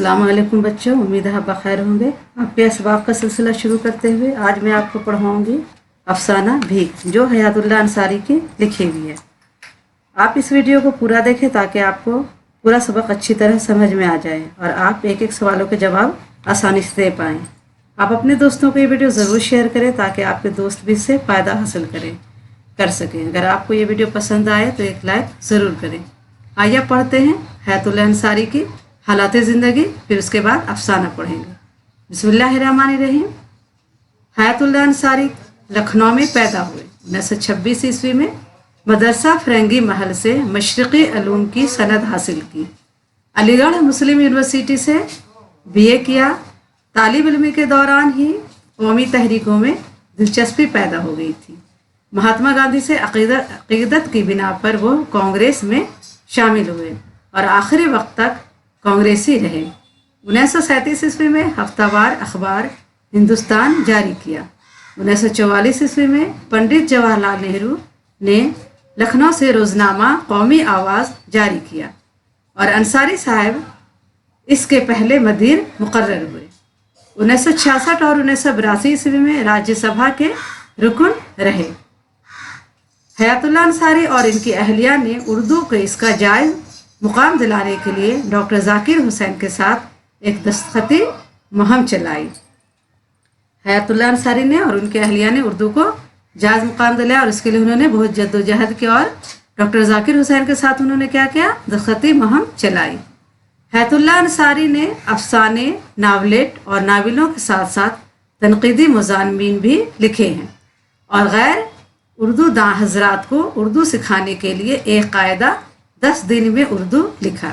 अस्सलाम वालेकुम बच्चों, उम्मीद है आप बखैर होंगे। आपके इसबाक का सिलसिला शुरू करते हुए आज मैं आपको पढ़ाऊँगी अफसाना भीख, जो हयातुल्लाह अंसारी की लिखी हुई है। आप इस वीडियो को पूरा देखें ताकि आपको पूरा सबक अच्छी तरह समझ में आ जाए और आप एक एक सवालों के जवाब आसानी से दे पाएँ। आप अपने दोस्तों को ये वीडियो ज़रूर शेयर करें ताकि आपके दोस्त भी इससे फ़ायदा हासिल कर सकें। अगर आपको ये वीडियो पसंद आए तो एक लाइक ज़रूर करें। आइए पढ़ते हैं हयातुल्लाह अंसारी की हालात ज़िंदगी, फिर उसके बाद अफसाना पढ़ेंगे। बिस्मिल्लाहिर्रहमानिर्रहीम। हयातुल्लाह अंसारी लखनऊ में पैदा हुए। 1926 ईस्वी में मदरसा फरंगी महल से मशरक़ी अलूम की सनद हासिल की। अलीगढ़ मुस्लिम यूनिवर्सिटी से BA किया। तालिब इल्मी के दौरान ही कौमी तहरीकों में दिलचस्पी पैदा हो गई थी। महात्मा गांधी से अक़ीदत की बिना पर वो कांग्रेस में शामिल हुए और आखिरी वक्त तक कांग्रेसी रहे। 1937 ईस्वी में हफ्तावार अखबार हिंदुस्तान जारी किया। 1944 ईस्वी में पंडित जवाहरलाल नेहरू ने लखनऊ से रोज़नामा कौमी आवाज़ जारी किया और अंसारी साहब इसके पहले मदीर मुकर्रर हुए। 1966 और 1982 ईस्वी में राज्यसभा के रुकन रहे। हयातुल्लाह अंसारी और इनकी अहलिया ने उर्दू को इसका जायज़ मुकाम दिलाने के लिए डॉक्टर जाकिर हुसैन के साथ एक दस्तखती मुहिम चलाई। हयातुल्लाह अंसारी ने और उनके अहलिया ने उर्दू को जायज़ मुकाम दिलाया और इसके लिए उन्होंने बहुत जद्दोजहद की और डॉक्टर जाकिर हुसैन के साथ उन्होंने क्या किया, दस्तखती मुहिम चलाई। हयातुल्लाह अंसारी ने अफसाने, नावलेट और नावलों के साथ साथ तनकीदी मज़ामीन भी लिखे हैं और गैर उर्दू दां हजरात को उर्दू सिखाने के लिए एक कायदा 10 दिन में उर्दू लिखा।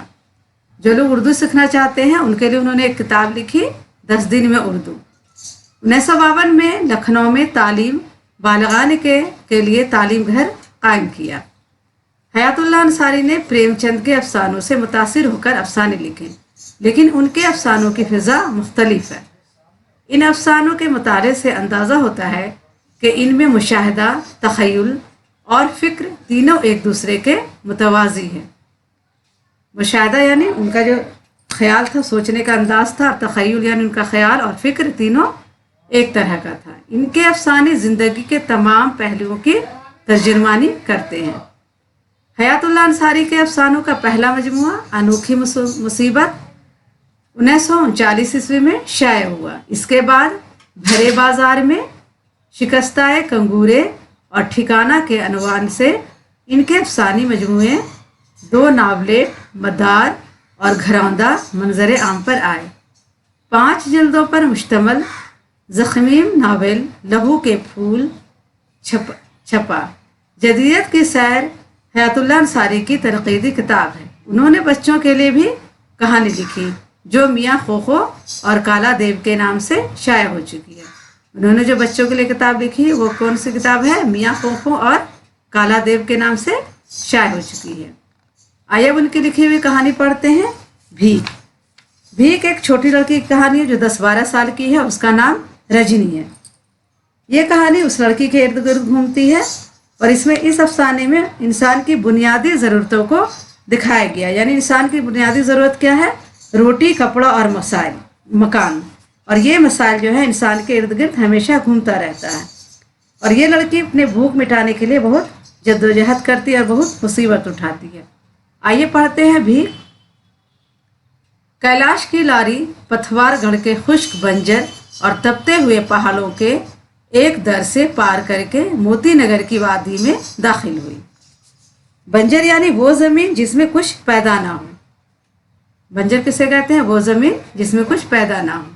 जो लोग उर्दू सीखना चाहते हैं उनके लिए उन्होंने एक किताब लिखी 10 दिन में उर्दू। 1952 में लखनऊ में तालीम बालगान के लिए तालीम घर कायम किया। हयातुल्लाह अंसारी ने प्रेमचंद के अफसानों से मुतासिर होकर अफसाने लिखे, लेकिन उनके अफसानों की फ़िज़ा मुख्तलिफ है। इन अफसानों के मुताले से अंदाज़ा होता है कि इनमें मुशाहिदा, तख़य्युल और फ़िक्र तीनों एक दूसरे के मुतवाज़ी हैं। मुशाहिदा यानी उनका जो ख्याल था, सोचने का अंदाज़ था, और तख़य्युल यानी उनका ख्याल और फ़िक्र तीनों एक तरह का था। इनके अफसाने ज़िंदगी के तमाम पहलुओं की तर्जुमानी करते हैं। हयातुल्लाह अंसारी के अफसानों का पहला मजमुआ अनोखी मुसीबत 1939 ईस्वी में शाये हुआ। इसके बाद भरे बाज़ार में, शिकस्ताए कंगूरे और ठिकाना के अनवान से इनके अफसानी मजमुए 2 नावलेट, मदार और घरौंदा मंजर आम पर आए। 5 जिल्दों पर मुश्तमल ज़ख़मीम नावल लहू के फूल छपा। जदीदियत की सैर हयातुल्लाह अंसारी की तनक़ीदी किताब है। उन्होंने बच्चों के लिए भी कहानी लिखी जो मियाँ खोखो और काला देव के नाम से शाया हो चुकी है। उन्होंने जो बच्चों के लिए किताब लिखी वो कौन सी किताब है? मियाँ खोखो और काला देव के नाम से शाया हो चुकी है। आइए उनकी लिखी हुई कहानी पढ़ते हैं। भीख। भीख एक छोटी लड़की की कहानी है जो 10-12 साल की है। उसका नाम रजनी है। ये कहानी उस लड़की के इर्द गिर्द घूमती है और इसमें इस अफसाने में इंसान की बुनियादी ज़रूरतों को दिखाया गया। यानी इंसान की बुनियादी ज़रूरत क्या है? रोटी, कपड़ा और मकान। और ये मसाइल जो है इंसान के इर्द गिर्द हमेशा घूमता रहता है। और ये लड़की अपने भूख मिटाने के लिए बहुत जद्दोजहद करती है और बहुत मुसीबत उठाती है। आइए पढ़ते हैं भीख। कैलाश की लारी पथवारगढ़ के खुश्क बंजर और तपते हुए पहाड़ों के एक दर से पार करके मोती नगर की वादी में दाखिल हुई। बंजर यानी वो ज़मीन जिसमें कुछ पैदा ना हो। बंजर किसे कहते हैं? वो ज़मीन जिसमें कुछ पैदा ना हो।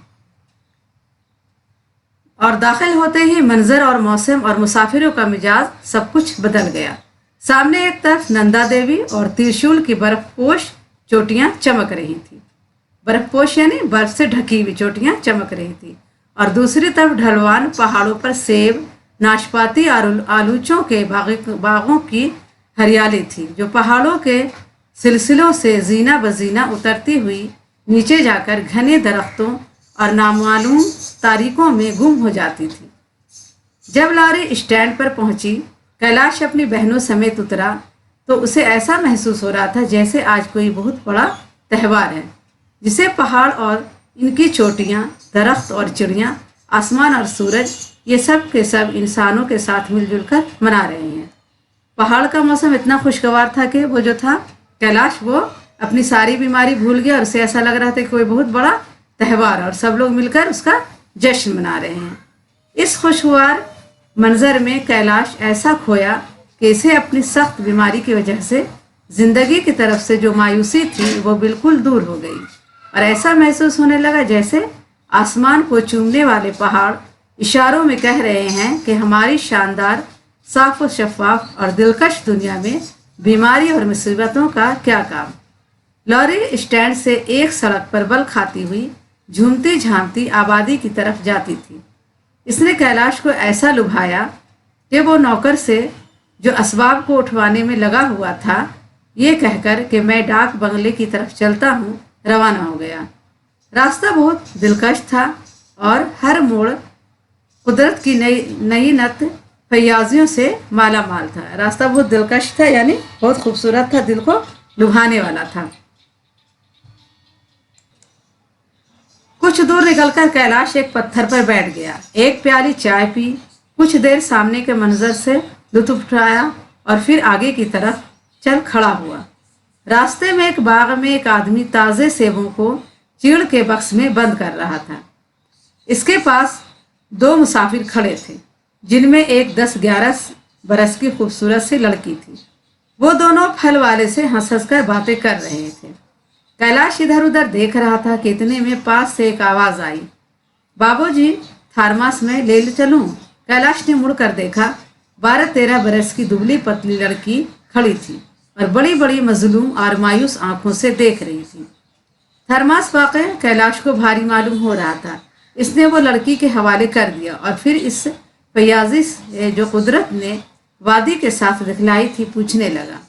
और दाखिल होते ही मंजर और मौसम और मुसाफिरों का मिजाज सब कुछ बदल गया। सामने एक तरफ नंदा देवी और त्रिशूल की बर्फपोश चोटियां चमक रही थी। बर्फपोश यानी बर्फ से ढकी हुई चोटियां चमक रही थी। और दूसरी तरफ ढलवान पहाड़ों पर सेब, नाशपाती और आलूचों के बागों की हरियाली थी जो पहाड़ों के सिलसिलों से जीना बजीना उतरती हुई नीचे जाकर घने दरख्तों और नामालूम तारीकों में गुम हो जाती थी। जब लारी स्टैंड पर पहुंची, कैलाश अपनी बहनों समेत उतरा तो उसे ऐसा महसूस हो रहा था जैसे आज कोई बहुत बड़ा त्यौहार है। जिसे पहाड़ और इनकी चोटियाँ, दरख्त और चिड़ियाँ, आसमान और सूरज, ये सब के सब इंसानों के साथ मिलजुल कर मना रहे हैं। पहाड़ का मौसम इतना खुशगवार था कि वो जो था कैलाश, वो अपनी सारी बीमारी भूल गया और उसे ऐसा लग रहा था कि कोई बहुत बड़ा त्यौहार और सब लोग मिलकर उसका जश्न मना रहे हैं। इस खुशगवार मंजर में कैलाश ऐसा खोया कि इसे अपनी सख्त बीमारी की वजह से जिंदगी की तरफ से जो मायूसी थी वो बिल्कुल दूर हो गई और ऐसा महसूस होने लगा जैसे आसमान को चूमने वाले पहाड़ इशारों में कह रहे हैं कि हमारी शानदार, साफ और शफाफ और दिलकश दुनिया में बीमारी और मुसीबतों का क्या काम। लॉरी स्टैंड से एक सड़क पर बल खाती हुई झूमती झांकती आबादी की तरफ जाती थी। इसने कैलाश को ऐसा लुभाया कि वो नौकर से जो असबाब को उठवाने में लगा हुआ था, ये कहकर कि मैं डाक बंगले की तरफ चलता हूँ, रवाना हो गया। रास्ता बहुत दिलकश था और हर मोड़ कुदरत की नई नत फयाजियों से माला माल था। रास्ता बहुत दिलकश था, यानी बहुत खूबसूरत था, दिल को लुभाने वाला था। कुछ दूर निकलकर कैलाश एक पत्थर पर बैठ गया, एक प्याली चाय पी, कुछ देर सामने के मंजर से लुत्फ उठाया और फिर आगे की तरफ चल खड़ा हुआ। रास्ते में एक बाग में एक आदमी ताज़े सेबों को चीड़ के बक्स में बंद कर रहा था। इसके पास दो मुसाफिर खड़े थे, जिनमें एक 10-11 बरस की खूबसूरत सी लड़की थी। वो दोनों फल वाले से हंस हंस कर बातें कर रहे थे। कैलाश इधर उधर देख रहा था कि इतने में पास से एक आवाज़ आई, बाबूजी, थार्मास में ले चलूं? कैलाश ने मुड़कर देखा। 12-13 बरस की दुबली पतली लड़की खड़ी थी और बड़ी बड़ी मजलूम और मायूस आंखों से देख रही थी। थर्मास वाक़ई कैलाश को भारी मालूम हो रहा था। इसने वो लड़की के हवाले कर दिया और फिर इस फयाजी से जो कुदरत ने वादी के साथ दिखलाई थी पूछने लगा,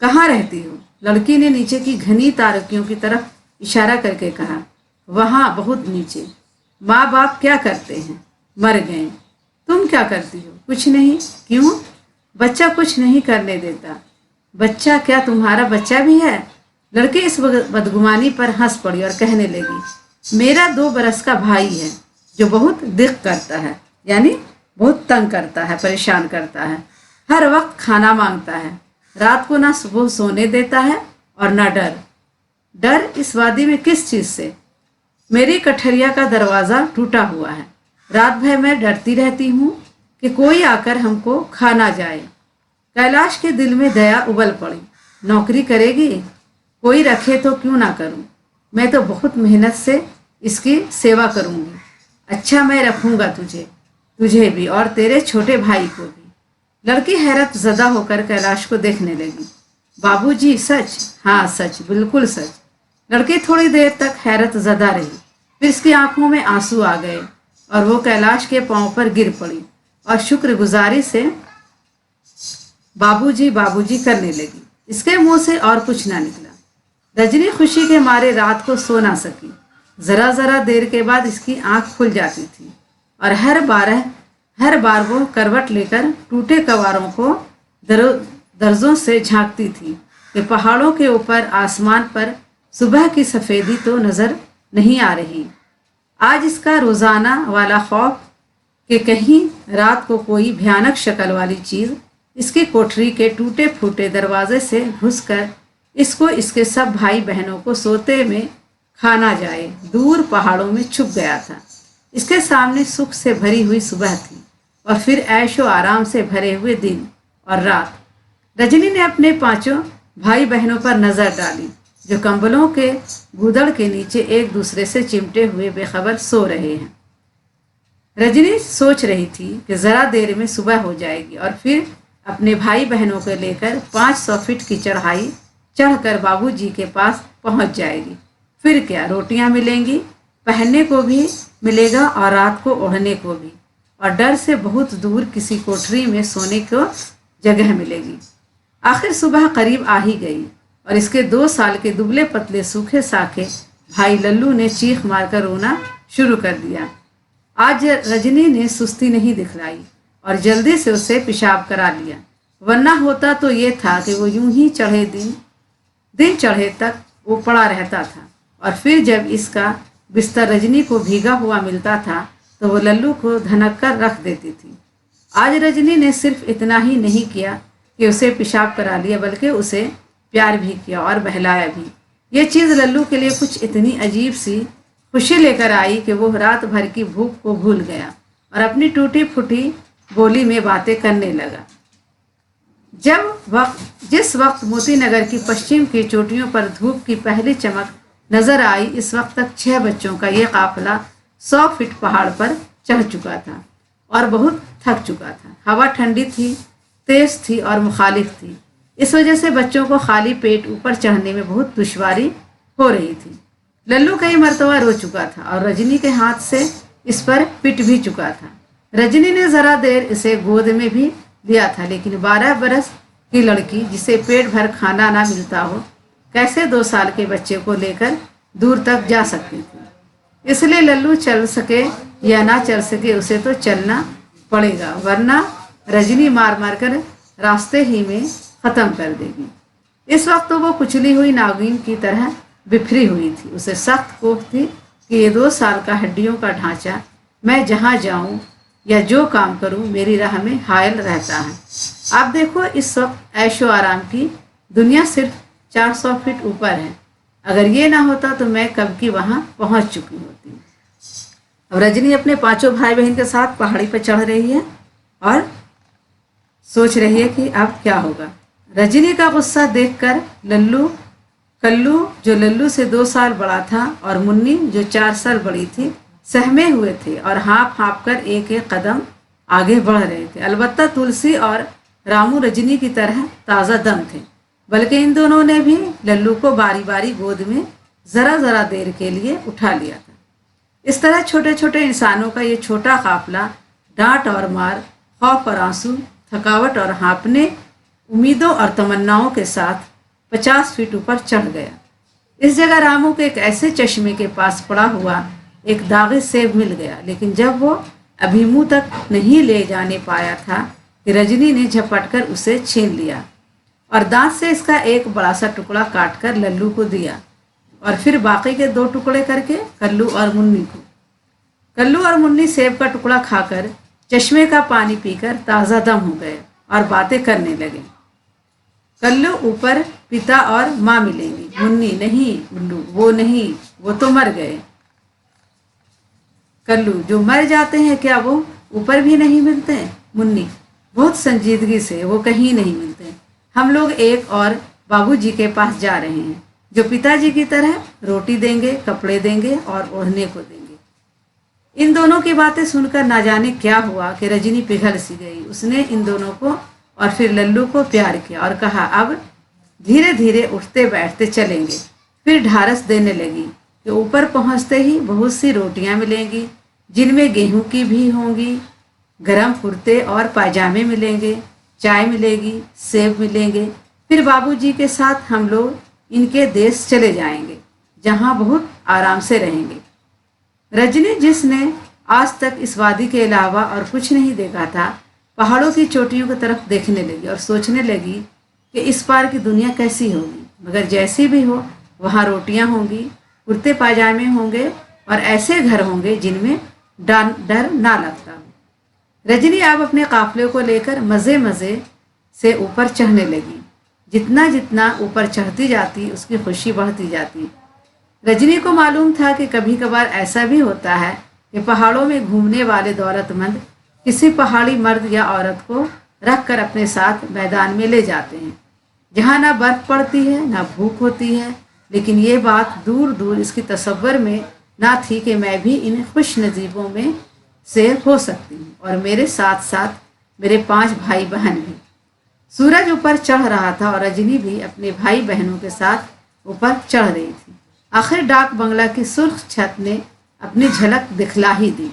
कहाँ रहती हो? लड़की ने नीचे की घनी तारकियों की तरफ इशारा करके कहा, वहाँ बहुत नीचे। माँ बाप क्या करते हैं? मर गए। तुम क्या करती हो? कुछ नहीं। क्यों? बच्चा कुछ नहीं करने देता। बच्चा? क्या तुम्हारा बच्चा भी है? लड़की इस बदगुमानी पर हंस पड़ी और कहने लगी, मेरा 2 बरस का भाई है जो बहुत दिक करता है, यानी बहुत तंग करता है, परेशान करता है, हर वक्त खाना मांगता है, रात को ना सुबह सोने देता है और ना डर इस वादी में किस चीज़ से? मेरी कठरिया का दरवाज़ा टूटा हुआ है। रात भर मैं डरती रहती हूँ कि कोई आकर हमको खा ना जाए। कैलाश के दिल में दया उबल पड़ी। नौकरी करेगी? कोई रखे तो क्यों ना करूँ? मैं तो बहुत मेहनत से इसकी सेवा करूँगी। अच्छा, मैं रखूँगा तुझे भी और तेरे छोटे भाई को भी। लड़की हैरत ज़दा होकर कैलाश को देखने लगी। बाबूजी, सच? हाँ सच, बिल्कुल सच। लड़की थोड़ी देर तक हैरत ज़दा रही, फिर इसकी आंखों में आंसू आ गए और वो कैलाश के पांव पर गिर पड़ी और शुक्रगुजारी से बाबूजी बाबूजी करने लगी। इसके मुंह से और कुछ ना निकला। रजनी खुशी के मारे रात को सो ना सकी। ज़रा ज़रा देर के बाद इसकी आंख खुल जाती थी और हर बार वो करवट लेकर टूटे कवारों को दर्जों से झांकती थी कि पहाड़ों के ऊपर आसमान पर सुबह की सफ़ेदी तो नज़र नहीं आ रही। आज इसका रोज़ाना वाला खौफ कि कहीं रात को कोई भयानक शक्ल वाली चीज़ इसकी कोठरी के टूटे फूटे दरवाजे से घुसकर इसको इसके सब भाई बहनों को सोते में खा ना जाए, दूर पहाड़ों में छुप गया था। इसके सामने सुख से भरी हुई सुबह थी और फिर ऐशो आराम से भरे हुए दिन और रात। रजनी ने अपने 5 भाई बहनों पर नज़र डाली जो कंबलों के गूदड़ के नीचे एक दूसरे से चिमटे हुए बेखबर सो रहे हैं। रजनी सोच रही थी कि ज़रा देर में सुबह हो जाएगी और फिर अपने भाई बहनों को लेकर 500 फीट की चढ़ाई चढ़कर बाबूजी के पास पहुंच जाएगी। फिर क्या, रोटियां मिलेंगी, पहनने को भी मिलेगा और रात को ओढ़ने को भी, और डर से बहुत दूर किसी कोठरी में सोने को जगह मिलेगी। आखिर सुबह करीब आ ही गई और इसके 2 साल के दुबले पतले सूखे साखे भाई लल्लू ने चीख मारकर रोना शुरू कर दिया। आज रजनी ने सुस्ती नहीं दिखलाई और जल्दी से उसे पेशाब करा लिया, वरना होता तो ये था कि वो यूं ही दिन चढ़े तक वो पड़ा रहता था। और फिर जब इसका बिस्तर रजनी को भीगा हुआ मिलता था तो वो लल्लू को धनक कर रख देती थी। आज रजनी ने सिर्फ इतना ही नहीं किया कि उसे पेशाब करा लिया, बल्कि उसे प्यार भी किया और बहलाया भी। ये चीज़ लल्लू के लिए कुछ इतनी अजीब सी खुशी लेकर आई कि वो रात भर की भूख को भूल गया और अपनी टूटी फूटी बोली में बातें करने लगा। जिस वक्त मोती नगर की पश्चिम की चोटियों पर धूप की पहली चमक नजर आई, इस वक्त तक 6 बच्चों का ये काफिला 100 फीट पहाड़ पर चढ़ चुका था और बहुत थक चुका था। हवा ठंडी थी, तेज थी और मुखालिफ थी। इस वजह से बच्चों को खाली पेट ऊपर चढ़ने में बहुत दुश्वारी हो रही थी। लल्लू कई मरतबा रो चुका था और रजनी के हाथ से इस पर पिट भी चुका था। रजनी ने ज़रा देर इसे गोद में भी लिया था, लेकिन 12 बरस की लड़की जिसे पेट भर खाना ना मिलता हो कैसे 2 साल के बच्चे को लेकर दूर तक जा सकती थी। इसलिए लल्लू चल सके या ना चल सके उसे तो चलना पड़ेगा, वरना रजनी मार मार कर रास्ते ही में ख़त्म कर देगी। इस वक्त तो वो कुचली हुई नागिन की तरह बिखरी हुई थी। उसे सख्त कोफ थी कि ये 2 साल का हड्डियों का ढांचा मैं जहाँ जाऊँ या जो काम करूँ मेरी राह में हायल रहता है। आप देखो, इस वक्त ऐशो आराम की दुनिया सिर्फ 400 फीट ऊपर है। अगर ये ना होता तो मैं कब की वहाँ पहुँच चुकी होती। अब रजनी अपने 5 भाई बहन के साथ पहाड़ी पर चढ़ रही है और सोच रही है कि अब क्या होगा। रजनी का गुस्सा देखकर कल्लू जो लल्लू से 2 साल बड़ा था और मुन्नी जो 4 साल बड़ी थी सहमे हुए थे और हाँप हाँप कर एक एक कदम आगे बढ़ रहे थे। अलबत्ता तुलसी और रामू रजनी की तरह ताज़ा दम थे, बल्कि इन दोनों ने भी लल्लू को बारी बारी गोद में ज़रा ज़रा देर के लिए उठा लिया था। इस तरह छोटे छोटे इंसानों का ये छोटा काफिला डांट और मार, खौफ और आंसू, थकावट और हाँपने, उम्मीदों और तमन्नाओं के साथ 50 फीट ऊपर चढ़ गया। इस जगह रामू को एक ऐसे चश्मे के पास पड़ा हुआ एक दागी सेब मिल गया, लेकिन जब वो अभी मुंह तक नहीं ले जाने पाया था कि रजनी ने झपट कर उसे छीन लिया और दांत से इसका एक बड़ा सा टुकड़ा काट कर लल्लू को दिया और फिर बाकी के 2 टुकड़े करके कल्लू और मुन्नी को। कल्लू और मुन्नी सेब का टुकड़ा खाकर चश्मे का पानी पीकर ताज़ा दम हो गए और बातें करने लगे। कल्लू ऊपर पिता और माँ मिलेंगी। मुन्नी, नहीं उल्लू, वो नहीं, वो तो मर गए। कल्लू, जो मर जाते हैं क्या वो ऊपर भी नहीं मिलते? मुन्नी बहुत संजीदगी से, वो कहीं नहीं मिलते। हम लोग एक और बाबूजी के पास जा रहे हैं जो पिताजी की तरह रोटी देंगे, कपड़े देंगे और ओढ़ने को देंगे। इन दोनों की बातें सुनकर ना जाने क्या हुआ कि रजनी पिघल सी गई। उसने इन दोनों को और फिर लल्लू को प्यार किया और कहा, अब धीरे धीरे उठते बैठते चलेंगे। फिर ढारस देने लगी कि ऊपर पहुंचते ही बहुत सी रोटियां मिलेंगी जिनमें गेहूं की भी होंगी, गरम कुर्ते और पायजामे मिलेंगे, चाय मिलेगी, सेब मिलेंगे। फिर बाबूजी के साथ हम लोग इनके देश चले जाएंगे जहां बहुत आराम से रहेंगे। रजनी, जिसने आज तक इस वादी के अलावा और कुछ नहीं देखा था, पहाड़ों की चोटियों की तरफ देखने लगी और सोचने लगी कि इस पार की दुनिया कैसी होगी। मगर जैसी भी हो, वहाँ रोटियाँ होंगी, कुर्ते पायजामे होंगे और ऐसे घर होंगे जिनमें डर ना लगता हो। रजनी अब अपने काफिले को लेकर मज़े मज़े से ऊपर चढ़ने लगी। जितना जितना ऊपर चढ़ती जाती उसकी खुशी बढ़ती जाती। रजनी को मालूम था कि कभी कभार ऐसा भी होता है कि पहाड़ों में घूमने वाले दौलतमंद किसी पहाड़ी मर्द या औरत को रख कर अपने साथ मैदान में ले जाते हैं जहाँ ना बर्फ पड़ती है ना भूख होती है। लेकिन ये बात दूर दूर इसकी तसव्वुर में ना थी कि मैं भी इन खुश नसीबों में से हो सकती हूँ और मेरे साथ साथ मेरे 5 भाई बहन भी। सूरज ऊपर चढ़ रहा था और रजनी भी अपने भाई बहनों के साथ ऊपर चढ़ रही थी। आखिर डाक बंगला की सुर्ख छत ने अपनी झलक दिखला ही दी।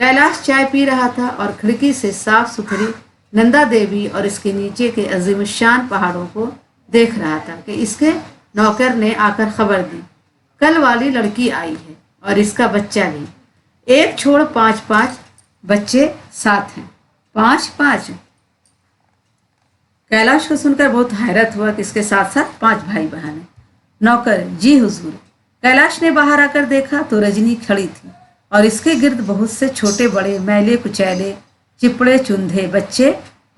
कैलाश चाय पी रहा था और खिड़की से साफ सुथरी नंदा देवी और इसके नीचे के अजीमशान पहाड़ों को देख रहा था कि इसके नौकर ने आकर खबर दी, कल वाली लड़की आई है और इसका बच्चा भी। एक छोड़ 5 बच्चे साथ हैं। 5। कैलाश को सुनकर बहुत हैरत हुआ कि इसके साथ साथ 5 भाई बहन हैं। नौकर, जी हुजूर। कैलाश ने बाहर आकर देखा तो रजनी खड़ी थी और इसके गिर्द बहुत से छोटे बड़े मैले कुचैले चिपड़े चुंधे बच्चे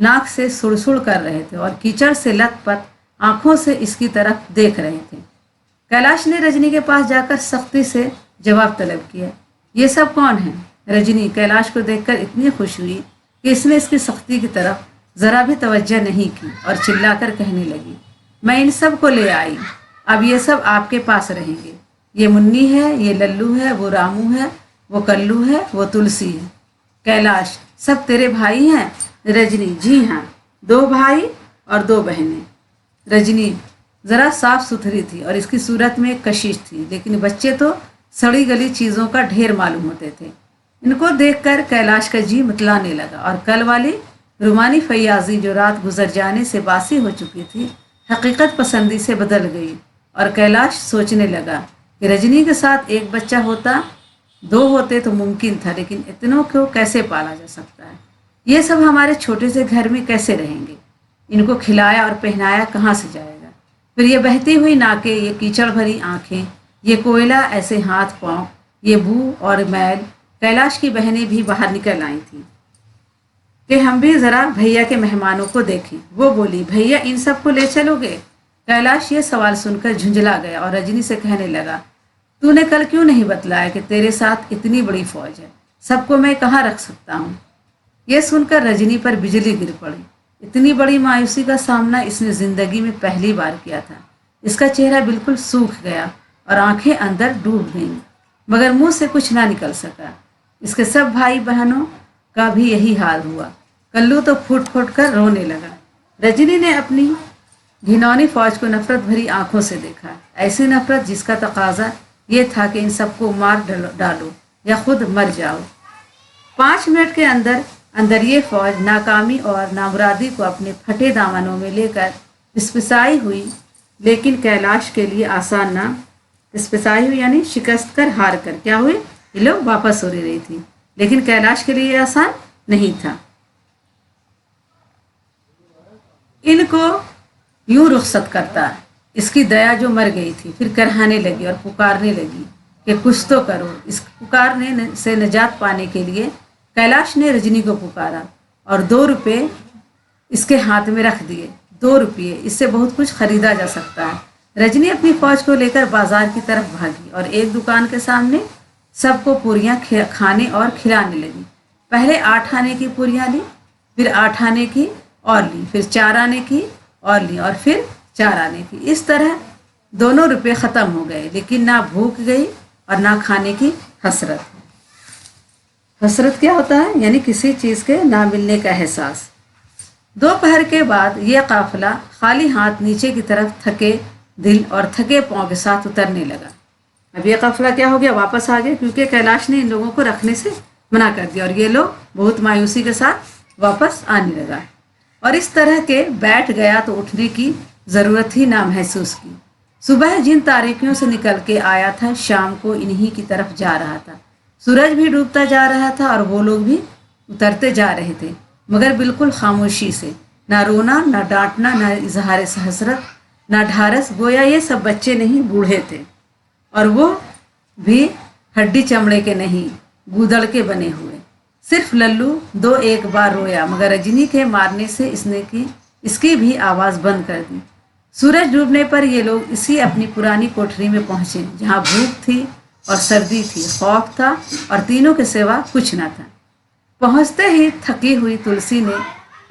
नाक से सुड़सुड़ कर रहे थे और कीचड़ से लथपथ आंखों से इसकी तरफ देख रहे थे। कैलाश ने रजनी के पास जाकर सख्ती से जवाब तलब किया। ये सब कौन है? रजनी कैलाश को देखकर इतनी खुश हुई कि इसने इसकी सख्ती की तरफ जरा भी तवज्जो नहीं की और चिल्लाकर कहने लगी, मैं इन सब को ले आई, अब ये सब आपके पास रहेंगे। ये मुन्नी है, ये लल्लू है, वो रामू है, वो कल्लू है, वो तुलसी है। कैलाश, सब तेरे भाई हैं? रजनी, जी हाँ, 2 भाई और 2 बहनें। रजनी जरा साफ सुथरी थी और इसकी सूरत में एक कशिश थी, लेकिन बच्चे तो सड़ी गली चीज़ों का ढेर मालूम होते थे। इनको देखकर कैलाश का जी मतलाने लगा और कल वाली रुमानी फैयाजी जो रात गुजर जाने से बासी हो चुकी थी, हकीकत पसंदी से बदल गई और कैलाश सोचने लगा कि रजनी के साथ एक बच्चा होता, 2 होते तो मुमकिन था, लेकिन इतनों को कैसे पाला जा सकता है? ये सब हमारे छोटे से घर में कैसे रहेंगे? इनको खिलाया और पहनाया कहाँ से जाएगा? फिर ये बहती हुई नाकें, ये कीचड़ भरी आंखें, ये कोयला ऐसे हाथ पांव, ये बू और मैल। कैलाश की बहनें भी बाहर निकल आई थी कि हम भी ज़रा भैया के मेहमानों को देखें। वो बोली, भैया इन सब को ले चलोगे? कैलाश ये सवाल सुनकर झुंझला गया और रजनी से कहने लगा, तूने कल क्यों नहीं बतलाया कि तेरे साथ इतनी बड़ी फौज है? सबको मैं कहाँ रख सकता हूँ? यह सुनकर रजनी पर बिजली गिर पड़ी। इतनी बड़ी मायूसी का सामना इसने जिंदगी में पहली बार किया था। इसका चेहरा बिल्कुल सूख गया और आंखें अंदर डूब गईं, मगर मुंह से कुछ ना निकल सका। इसके सब भाई बहनों का भी यही हाल हुआ। कल्लू तो फूट फूट कर रोने लगा। रजनी ने अपनी घिनौनी फौज को नफरत भरी आंखों से देखा, ऐसी नफरत जिसका तकाजा ये था कि इन सबको मार डालो या खुद मर जाओ। 5 मिनट के अंदर अंदर ये फौज नाकामी और नामुरादी को अपने फटे दामनों में लेकर पिसपिसाई हुई, लेकिन कैलाश के लिए आसान ना पिसपिसाई हुई यानी शिकस्त कर हार कर क्या हुई, ये लोग वापस हो रही थी, लेकिन कैलाश के लिए आसान नहीं था। इनको यूं रुखसत करता, इसकी दया जो मर गई थी फिर करहाने लगी और पुकारने लगी कि कुछ तो करो। इस पुकारने से निजात पाने के लिए कैलाश ने रजनी को पुकारा और 2 रुपये इसके हाथ में रख दिए। 2 रुपये, इससे बहुत कुछ खरीदा जा सकता है। रजनी अपनी फौज को लेकर बाजार की तरफ भागी और एक दुकान के सामने सबको पूरियां खाने और खिलाने लगी। पहले 8 आने की पूरियां ली, फिर 8 आने की और ली, फिर 4 आने की और ली और फिर 4 आने की। इस तरह दोनों रुपये ख़त्म हो गए, लेकिन ना भूख गई और ना खाने की हसरत। हसरत क्या होता है? यानी किसी चीज़ के ना मिलने का एहसास। दोपहर के बाद यह काफिला खाली हाथ नीचे की तरफ थके दिल और थके पाँव के साथ उतरने लगा। अब यह काफिला क्या हो गया? वापस आ गया, क्योंकि कैलाश ने इन लोगों को रखने से मना कर दिया और ये लोग बहुत मायूसी के साथ वापस आने लगा और इस तरह के बैठ गया तो उठने की ज़रूरत ही ना महसूस की। सुबह जिन तारीकियों से निकल के आया था, शाम को इन्हीं की तरफ जा रहा था। सूरज भी डूबता जा रहा था और वो लोग भी उतरते जा रहे थे, मगर बिल्कुल खामोशी से। ना रोना, ना डांटना, ना इजहार हसरत, ना ढारस। गोया ये सब बच्चे नहीं, बूढ़े थे, और वो भी हड्डी चमड़े के नहीं, गूदड़ के बने हुए। सिर्फ लल्लू 2-1 बार रोया, मगर रजनी के मारने से इसकी भी आवाज़ बंद कर दी। सूरज डूबने पर ये लोग इसी अपनी पुरानी कोठरी में पहुंचे, जहां भूख थी और सर्दी थी, खौफ था और तीनों के सिवा कुछ न था। पहुंचते ही थकी हुई तुलसी ने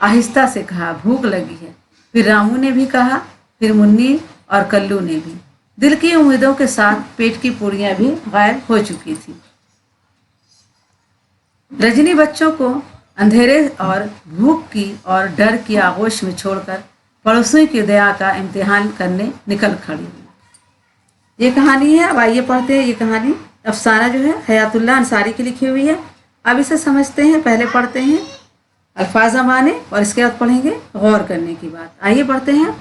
आहिस्ता से कहा, भूख लगी है। फिर रामू ने भी कहा, फिर मुन्नी और कल्लू ने भी। दिल की उम्मीदों के साथ पेट की पूड़ियाँ भी गायब हो चुकी थी। रजनी बच्चों को अंधेरे और भूख की और डर की आगोश में छोड़कर पड़ोसियों की दया का इम्तिहान करने निकल खड़ी हुई। ये कहानी है। अब आइए पढ़ते हैं। ये कहानी अफसाना जो है हयातुल्लाह अंसारी की लिखी हुई है। अब इसे समझते हैं। पहले पढ़ते हैं अल्फाज माने और इसके बाद पढ़ेंगे गौर करने की बात। आइए पढ़ते हैं।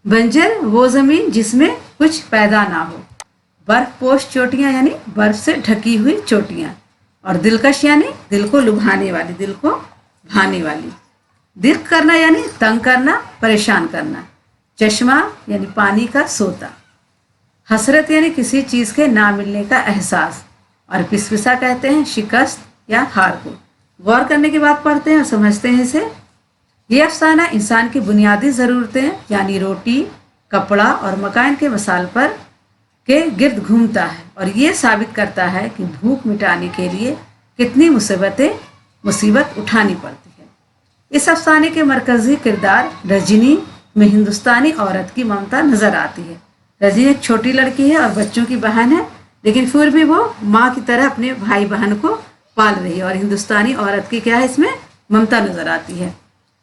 बंजर वो ज़मीन जिसमें कुछ पैदा ना हो, बर्फ पोश चोटियाँ यानी बर्फ से ढकी हुई चोटियाँ, और दिलकश यानी दिल को लुभाने वाली, दिल को भाने वाली। दिख करना यानी तंग करना, परेशान करना। चश्मा यानी पानी का सोता। हसरत यानी किसी चीज़ के ना मिलने का एहसास, और पिसपिसा कहते हैं शिकस्त या हार को। गौर करने की बात पढ़ते हैं और समझते हैं इसे। ये अफसाना इंसान की बुनियादी ज़रूरतें यानी रोटी, कपड़ा और मकान के मसाल पर के गिर्द घूमता है, और ये साबित करता है कि भूख मिटाने के लिए कितनी मुसीबत उठानी पड़ती है। इस अफसाने के मरकजी किरदार रजनी में हिंदुस्तानी औरत की ममता नजर आती है। रजनी एक छोटी लड़की है और बच्चों की बहन है, लेकिन फिर भी वो माँ की तरह अपने भाई बहन को पाल रही है, और हिंदुस्तानी औरत की क्या है इसमें ममता नजर आती है।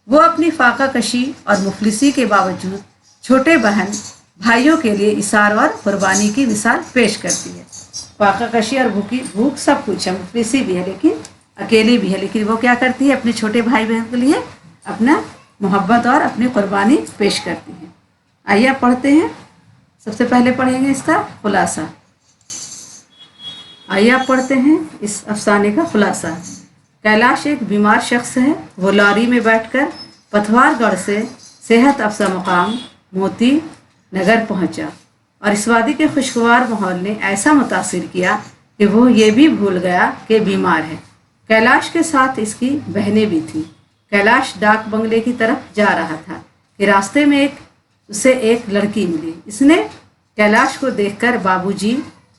वो अपनी फाका कशी और मुफलिसी के बावजूद छोटे बहन भाइयों के लिए इसार और कुर्बानी की मिसाल पेश करती है। फाका कशी और भूख सब कुछ है, मुफलिसी भी है लेकिन अकेली भी है, लेकिन वो क्या करती है अपने छोटे भाई बहन के लिए अपना मोहब्बत और अपनी कुर्बानी पेश करती है। आइए आप पढ़ते हैं। सबसे पहले पढ़ेंगे इसका खुलासा। आइए आप पढ़ते हैं इस अफसाने का खुलासा। कैलाश एक बीमार शख्स है। वो लॉरी में बैठकर पथवारगढ़ से सेहत अफसा मुकाम मोती नगर पहुंचा, और इस वादी के खुशगवार माहौल ने ऐसा मुतासिर किया कि वो ये भी भूल गया कि बीमार है। कैलाश के साथ इसकी बहनें भी थीं। कैलाश डाक बंगले की तरफ जा रहा था कि रास्ते में उसे एक लड़की मिली। इसने कैलाश को देखकर बाबूजी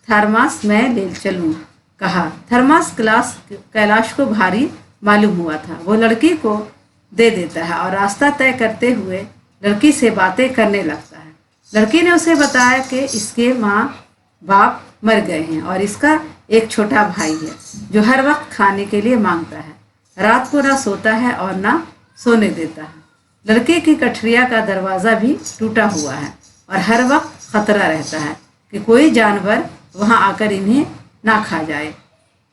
थर्मास मैं ले चलूं कहा। थर्मास ग्लास कैलाश को भारी मालूम हुआ था। वो लड़की को दे देता है और रास्ता तय करते हुए लड़की से बातें करने लगता है। लड़की ने उसे बताया कि इसके माँ बाप मर गए हैं और इसका एक छोटा भाई है जो हर वक्त खाने के लिए मांगता है। रात को ना सोता है और ना सोने देता है। लड़के की कठरिया का दरवाज़ा भी टूटा हुआ है और हर वक्त खतरा रहता है कि कोई जानवर वहां आकर इन्हें ना खा जाए।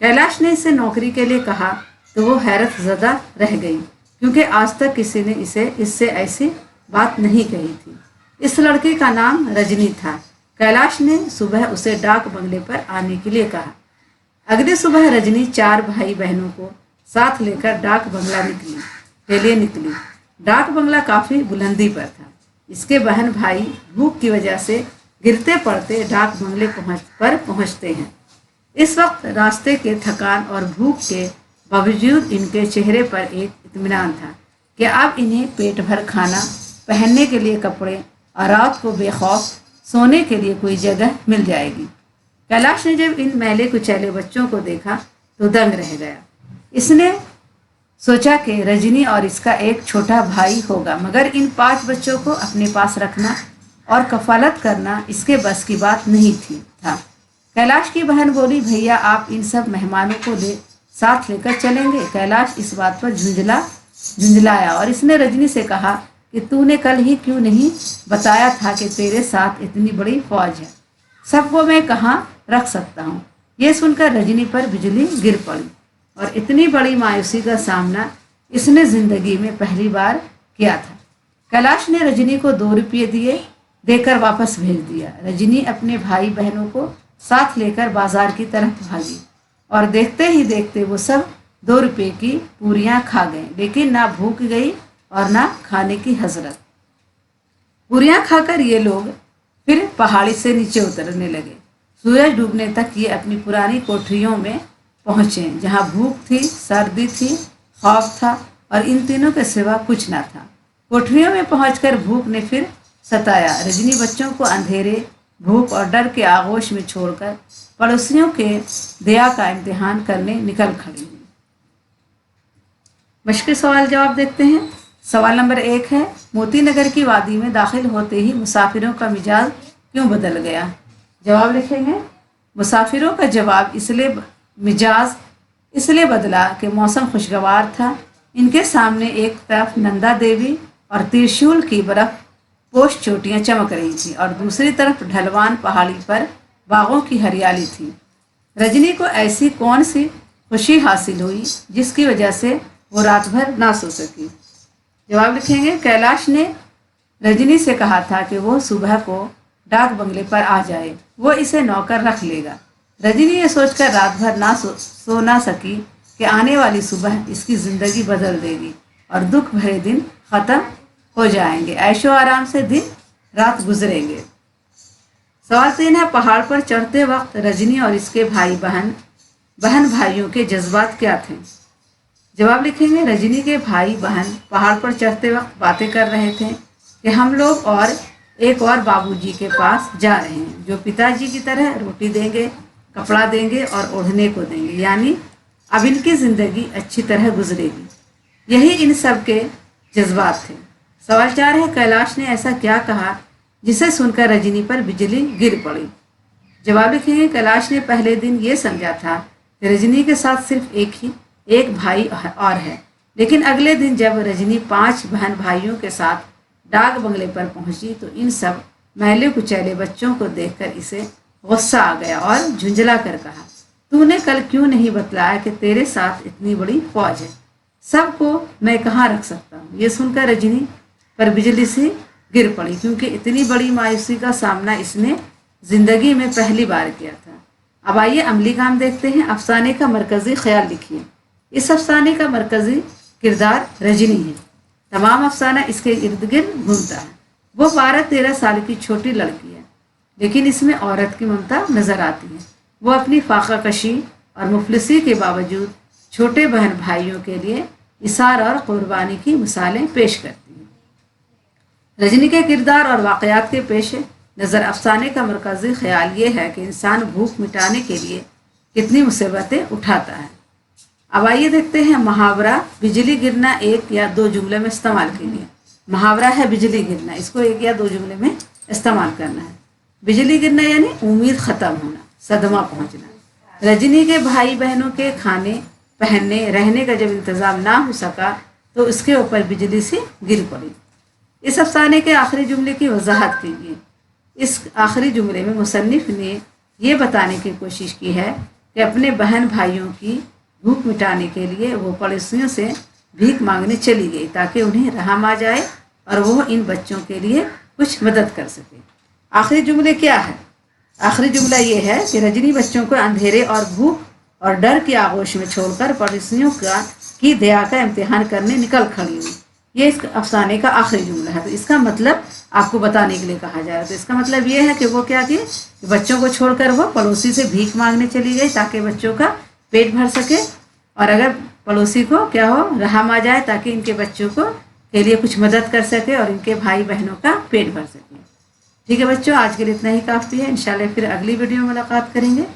कैलाश ने इसे नौकरी के लिए कहा तो वो हैरत ज़दा रह गई, क्योंकि आज तक किसी ने इससे ऐसी बात नहीं कही थी। इस लड़के का नाम रजनी था। कैलाश ने सुबह उसे डाक बंगले पर आने के लिए कहा। अगली सुबह रजनी 4 भाई बहनों को साथ लेकर डाक बंगला के लिए निकली। डाक बंगला काफ़ी बुलंदी पर था। इसके बहन भाई भूख की वजह से गिरते पड़ते डाक बंगले पहुंचते हैं। इस वक्त रास्ते के थकान और भूख के बावजूद इनके चेहरे पर एक इत्मीनान था कि अब इन्हें पेट भर खाना, पहनने के लिए कपड़े और रात को बेखौफ सोने के लिए कोई जगह मिल जाएगी। कैलाश ने जब इन मैले कुचैले बच्चों को देखा तो दंग रह गया। इसने सोचा कि रजनी और इसका एक छोटा भाई होगा, मगर इन 5 बच्चों को अपने पास रखना और कफालत करना इसके बस की बात नहीं था। कैलाश की बहन बोली, भैया आप इन सब मेहमानों को साथ लेकर चलेंगे। कैलाश इस बात पर झुंझलाया और इसने रजनी से कहा कि तूने कल ही क्यों नहीं बताया था कि तेरे साथ इतनी बड़ी फौज है, सबको मैं कहाँ रख सकता हूँ। ये सुनकर रजनी पर बिजली गिर पड़ी और इतनी बड़ी मायूसी का सामना इसने जिंदगी में पहली बार किया था। कैलाश ने रजनी को 2 रुपये देकर वापस भेज दिया। रजनी अपने भाई बहनों को साथ लेकर बाजार की तरफ भागी और देखते ही देखते वो सब 2 रुपये की पूरियां खा गए, लेकिन ना भूख गई और ना खाने की हजरत। पूरियां खाकर ये लोग फिर पहाड़ी से नीचे उतरने लगे। सूरज डूबने तक ये अपनी पुरानी कोठरियों में पहुँचे, जहाँ भूख थी, सर्दी थी, खौफ था और इन तीनों के सिवा कुछ ना था। कोठरियों में पहुंचकर भूख ने फिर सताया। रजनी बच्चों को अंधेरे, भूख और डर के आगोश में छोड़कर पड़ोसियों के दया का इम्तिहान करने निकल खड़ी हुई। मुश्किल सवाल जवाब देखते हैं। सवाल नंबर 1 है, मोती नगर की वादी में दाखिल होते ही मुसाफिरों का मिजाज क्यों बदल गया? जवाब लिखेंगे। मुसाफिरों का मिजाज इसलिए बदला कि मौसम खुशगवार था। इनके सामने एक तरफ नंदा देवी और त्रिशूल की बर्फ पोश चोटियां चमक रही थी और दूसरी तरफ ढलवान पहाड़ी पर बागों की हरियाली थी। रजनी को ऐसी कौन सी खुशी हासिल हुई जिसकी वजह से वो रात भर ना सो सकी? जवाब लिखेंगे। कैलाश ने रजनी से कहा था कि वो सुबह को डाक बंगले पर आ जाए, वो इसे नौकर रख लेगा। रजनी ये सोचकर रात भर सो ना सकी कि आने वाली सुबह इसकी ज़िंदगी बदल देगी और दुख भरे दिन ख़त्म हो जाएंगे, ऐशो आराम से दिन रात गुजरेंगे। सवाल 3 है, पहाड़ पर चढ़ते वक्त रजनी और इसके बहन भाइयों के जज्बात क्या थे? जवाब लिखेंगे, रजनी के भाई बहन पहाड़ पर चढ़ते वक्त बातें कर रहे थे कि हम लोग और एक और बाबूजी के पास जा रहे हैं जो पिताजी की तरह रोटी देंगे, कपड़ा देंगे और ओढ़ने को देंगे, यानी अब इनकी ज़िंदगी अच्छी तरह गुजरेगी। यही इन सब के जज्बात थे। सवाल 4 है, कैलाश ने ऐसा क्या कहा जिसे सुनकर रजनी पर बिजली गिर पड़ी? जवाब लिखेंगे, कैलाश ने पहले दिन ये समझा था कि रजनी के साथ सिर्फ एक भाई और है, लेकिन अगले दिन जब रजनी 5 बहन भाइयों के साथ डाक बंगले पर पहुंची तो इन सब मैले कुचैले बच्चों को देखकर इसे गुस्सा आ गया और झुंझला कर कहा, तूने कल क्यों नहीं बतलाया कि तेरे साथ इतनी बड़ी फौज है? सबको मैं कहाँ रख सकता हूँ? ये सुनकर रजनी पर बिजली सी गिर पड़ी, क्योंकि इतनी बड़ी मायूसी का सामना इसने जिंदगी में पहली बार किया था। अब आइए अमली काम देखते हैं। अफसाने का मरकजी ख्याल लिखिए। इस अफसाने का मरकजी किरदार रजनी है। तमाम अफसाना इसके इर्द गिर्द घूमता है। वो 12-13 साल की छोटी लड़की है, लेकिन इसमें औरत की ममता नजर आती है। वो अपनी फाका कशी और मुफलिसी के बावजूद छोटे बहन भाइयों के लिए इसार और कुर्बानी की मिसालें पेश करती है। रजनी के किरदार और वाक़यात के पेश नज़र अफसाने का मरकजी ख्याल ये है कि इंसान भूख मिटाने के लिए कितनी मुसीबतें उठाता है। अब आइए देखते हैं मुहावरा बिजली गिरना 1 या 2 जुमले में इस्तेमाल कीजिए। मुहावरा है बिजली गिरना, इसको 1 या 2 जुमले में इस्तेमाल करना है। बिजली गिरना यानी उम्मीद ख़त्म होना, सदमा पहुंचना। रजनी के भाई बहनों के खाने पहनने रहने का जब इंतज़ाम ना हो सका तो उसके ऊपर बिजली से गिर पड़ी। इस अफसाने के आखिरी जुमले की वजाहत कीजिए। इस आखिरी जुमले में मुसन्निफ ने ये बताने की कोशिश की है कि अपने बहन भाइयों की भूख मिटाने के लिए वो पड़ोसियों से भीख मांगने चली गई ताकि उन्हें रहम आ जाए और वो इन बच्चों के लिए कुछ मदद कर सके। आखिरी जुमले क्या है? आखिरी जुमला ये है कि रजनी बच्चों को अंधेरे और भूख और डर की आगोश में छोड़कर पड़ोसियों की दया का इम्तिहान करने निकल खड़ी हुई। ये इस अफसाने का आखिरी जुमला है। तो इसका मतलब आपको बताने के लिए कहा जा रहा है। तो इसका मतलब ये है कि वो क्या की बच्चों को छोड़कर वो पड़ोसी से भीख मांगने चली गई ताकि बच्चों का पेट भर सके और अगर पड़ोसी को क्या हो रहम आ जाए ताकि इनके बच्चों को के लिए कुछ मदद कर सके और इनके भाई बहनों का पेट भर सके। ठीक है बच्चों, आज के लिए इतना ही काफ़ी है। इंशाल्लाह फिर अगली वीडियो में मुलाकात करेंगे।